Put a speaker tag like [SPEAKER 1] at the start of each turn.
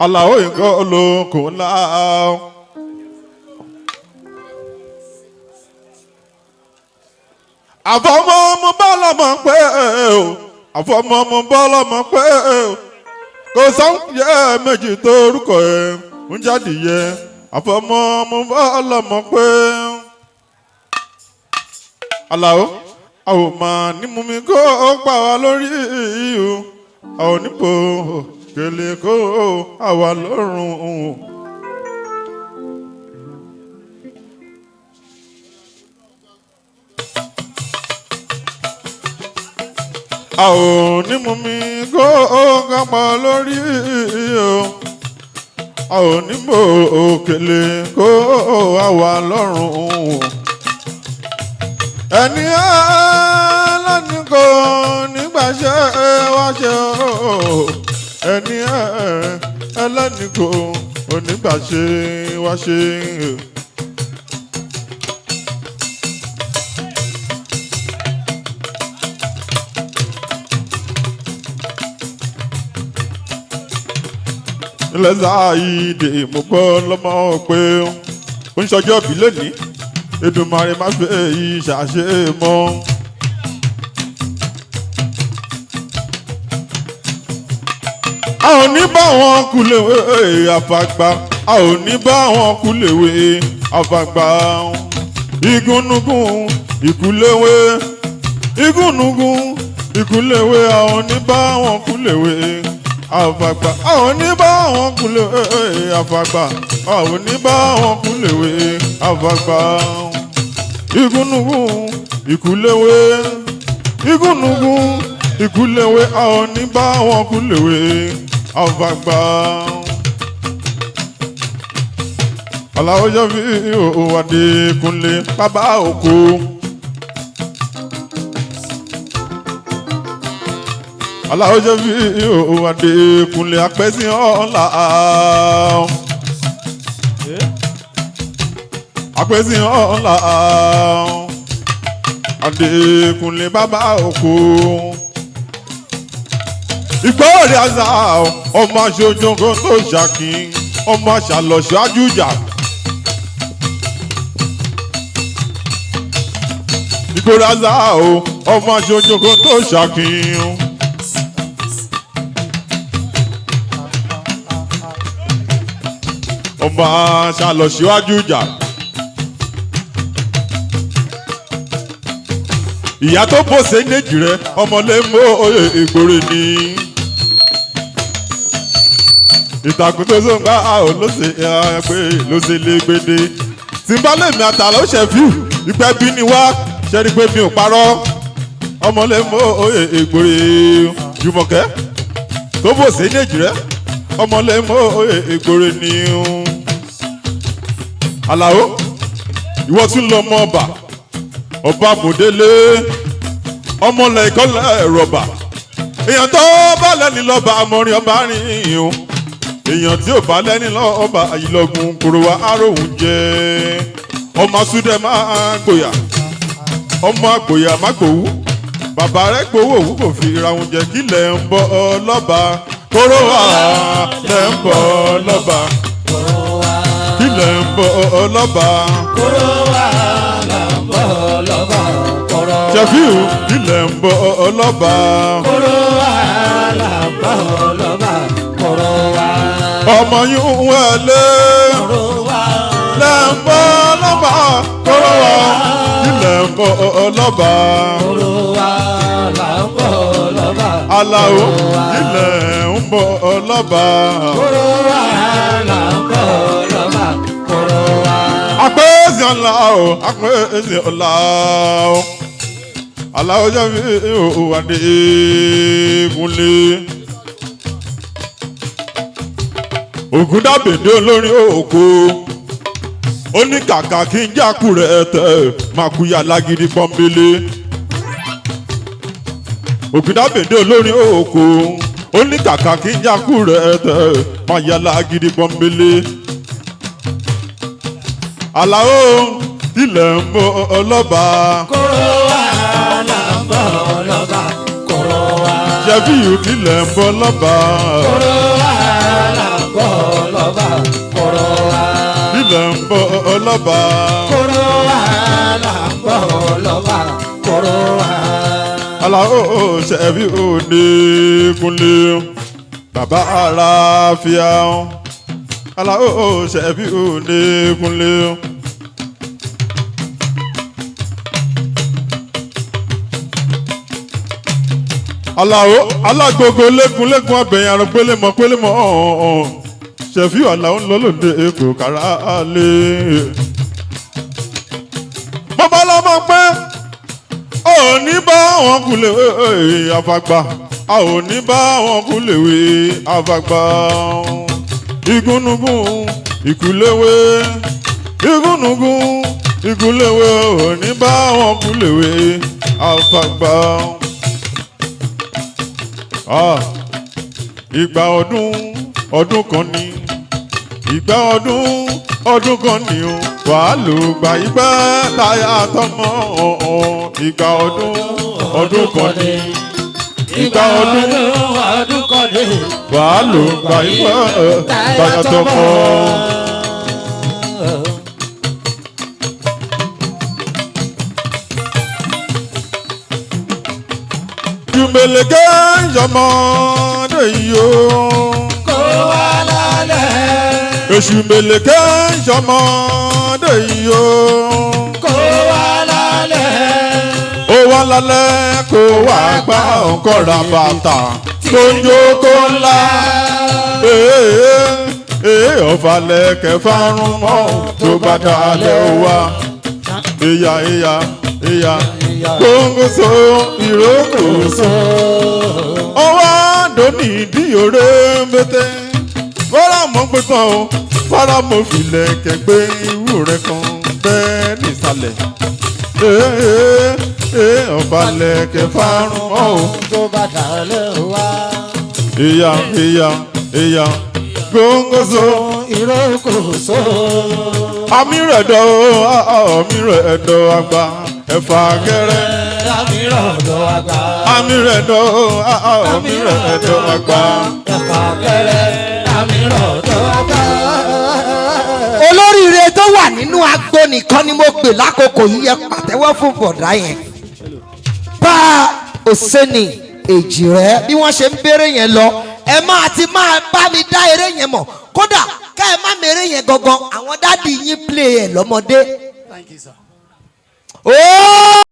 [SPEAKER 1] Àlàó nǹkan olókùn ńlá. Àfọmọ́ mo bá lọ́mọ pé o, àfọmọ́ mo bá lọ́mọ pé o, kò sáwùyẹ méjì tó orúkọ ẹ̀ ń jáde yẹ, àfọmọ́ mo bá lọ́mọ pé. Àlàó àwọn máa ní mú mi kó pa wá lórí o, àwọn onípò kele kó àwa lọ́rùn. Àwọn onímú mi kó kápá lórí o, àwọn onípò kele kó àwa lọ́rùn. Ẹni ẹlẹ́ni kò nígbàṣẹ́ wá ṣe o, ẹni ẹlẹ́ni kò nígbàṣẹ́ wá ṣe. Ilẹ̀ Sáyidé mo gbọ́ lọ́mọ pé ó ń ṣọjọ́ bí lónìí. Èdùmàrè má fẹ́ yìí ṣàṣe mọ́. A ò ní bá wọn kúléwé àfàgbà, a ò ní bá wọn kúléwé àfàgbà. Igúnnugún ìkúléwé, igúnnugún ìkúléwé, a ò ní bá wọn kúléwé àfàgbà, a ò ní bá wọn kúléwé àfàgbà, a ò ní bá wọn kúléwé àfàgbà. Igúnnugún ìkúléwé, igúnnugún ìkúléwé, a ò ní bá wọn kúléwé àfàgbà. Àlàó jẹ́ fi Adékúnlé bàbá òkú. Àlàó jẹ́ fi Adékúnlé apẹ́sí ọ̀la. Apẹ́sí ọ̀la. Adékúnlé bàbá òkú. Ìgbóòrè àṣà ọmọ aṣojú kan tó ṣàkín, ọmọ aṣàlọ́ṣọ́ àjújà. Ìgbóòrè àṣà ọmọ aṣojú kan tó ṣàkín. Ọmọ aṣàlọ́ṣọ́ àjújà. Ìyá tó bòsè méjì rẹ ọmọlé mọ oyè ìgboro ni. Ìtàkùn tó sọ̀ngbà àwọn lóṣè ẹgbẹ́ lóṣè légbèdé. Tìǹbálẹ̀mí àtàlà ó ṣẹ̀fíù ìpẹ́ bí ni wá ṣẹ́rí pé mi ò parọ́. Ọmọlé mọ oyè ìgboro Jùmọ̀kẹ́ tó bòsè méjì rẹ ọmọlé mọ oyè ìgboro ni. Àlàó ìwọ tún lọ mọ ọba. Ọba Mòdélé ọmọlẹ̀ ìkọlẹ̀ rọ̀bà. Èèyàn tó bá lẹ́ni lọ́ba amọ̀rin ọba rìn o. Èèyàn tí ò bá lẹ́ni lọ́ba àyìnlọ́gùn kòrò wa aróhùn jẹ́. Ọmọ Súdẹ̀ máa gbòyà, ọmọ àgbòyà má gbòwú. Bàbá rẹ̀ gbowó òwú kò fi ra oúnjẹ kí lẹ̀ ń bọ́ lọ́ba. Kóró wa lẹ̀ ń bọ́ lọ́ba. Kí lẹ̀ ń bọ́ lọ́ba.
[SPEAKER 2] Kóró wa lẹ̀ ń bọ́ lọ́ba.
[SPEAKER 1] Ṣẹ̀fíù ilẹ̀ ń bọ̀ ọlọ́ba.
[SPEAKER 2] Kóró wa là ń bọ̀ lọ́ba. Kóró wa.
[SPEAKER 1] Ọmọ yún wẹ̀lé.
[SPEAKER 2] Kóró wa
[SPEAKER 1] lẹ̀ ń bọ̀ ọlọ́ba. Kóró wa ilẹ̀ ń bọ̀ ọlọ́ba.
[SPEAKER 2] Kóró wa là ń bọ̀ lọ́ba.
[SPEAKER 1] Àlàó ilẹ̀ ń bọ̀ ọlọ́ba.
[SPEAKER 2] Kóró wa là ń bọ̀ lọ́ba. Kóró wa.
[SPEAKER 1] Àpèsè ọ̀la o, àpèsè ọ̀la o. Àlàó jẹ́ fi Adékúnlé. Ògúndàbèdé olórin òkú. Ó ní kàkà kí n jákù rẹ̀ tẹ̀ máa kú ya lágídí pọ́nbélé. Ògúndàbèdé olórin òkú. Ó ní kàkà kí n jákù rẹ̀ tẹ̀ máa ya lágídí pọ́nbélé. Àlàó ilẹ̀ ń bọ̀ ọlọ́ba.
[SPEAKER 2] Kóró wa là ń bọ̀ lọ́ba. Kóró wa.
[SPEAKER 1] Ṣẹ̀fíù ilẹ̀ ń bọ̀ ọlọ́ba.
[SPEAKER 2] Kóró wa là ń bọ̀
[SPEAKER 1] Àlàó ṣẹ̀bí òní kúnlé bàbá àlàáfíà Àlàó ṣẹ̀bí òní kúnlé. Àlàó alágbogbo lẹ́kùnlẹ́kùn abẹ̀yìn àrùn pélémọ̀ ṣẹ̀fí Àlàó ń lọ lóde èkó kára lé. bàbá lọ́mọ pẹ́ ò ní bá wọn kúlẹ̀ àfàgbà a ò ní bá wọn kúlẹ̀ wé àfàgbà. igúnnugún ìkúléwé igúnnugún ìkúléwé ò ní bá wọn kúlẹ̀ wé àfàgbà. Ìgbà ọdún kan ni ìgbà ọdún kan ni o wàá lò gbà ìgbà táyà tọmọ ìgbà ọdún kan ni ìgbà ọdún kan ni wàá lò gbà ìgbà táyà tọmọ. Jùmẹ̀lẹ̀kẹ́ yọmọdé yìí o.
[SPEAKER 2] Kó wá lálẹ́.
[SPEAKER 1] Èṣù mẹ̀lẹ̀kẹ́ yọmọdé yìí o.
[SPEAKER 2] Kó wá lálẹ́.
[SPEAKER 1] Ó wá lálẹ́ kó wá gbá ọ̀nkọ́ra bàtà tó ń jókòó ńlá. Ọ̀fàlẹ̀ kẹfàrún mọ́ tó bá dalẹ̀ ó wá. Ìyá. Kóńgóso ìrókòso ọwọ́ àdóní ìdíyòrè mbẹ́tẹ́ fọ́lámọ́ pẹ́tàn o fọ́lámọ́ filẹ̀ kẹgbẹ́ ìwúrẹ́ kan bẹ́ẹ̀ nísàlẹ̀ ọ̀balẹ̀ kẹfàrún mọ́ o
[SPEAKER 2] tó bá dalẹ̀ wá.
[SPEAKER 1] ìyá kóńgóso
[SPEAKER 2] ìrókòso
[SPEAKER 1] àmì rẹ̀ dọ̀ àgbà. Ẹ̀fà gẹ́rẹ́.
[SPEAKER 2] Àmì rẹ̀ dọ̀ àgbà.
[SPEAKER 1] Àmì rẹ̀ dọ̀ àgbà.
[SPEAKER 2] Ẹ̀fà gẹ́rẹ́. Àmì rẹ̀ dọ̀ àgbà.
[SPEAKER 3] Olóríire tó wà nínú agbo nìkan ni mo pè lákòókò yìí ẹ pàtẹ́wọ́ fún bọ̀dá yẹn. Bá Òsènì Èjìrẹ́ bí wọ́n ṣe ń bèrè yẹn lọ ẹ máa bá mi dá eré yẹn mọ̀ kódà ká ẹ má mèrè yẹn gangan àwọn dádì yín play ẹ̀ lọ́mọdé.
[SPEAKER 2] Thank you, sir.
[SPEAKER 3] Oh!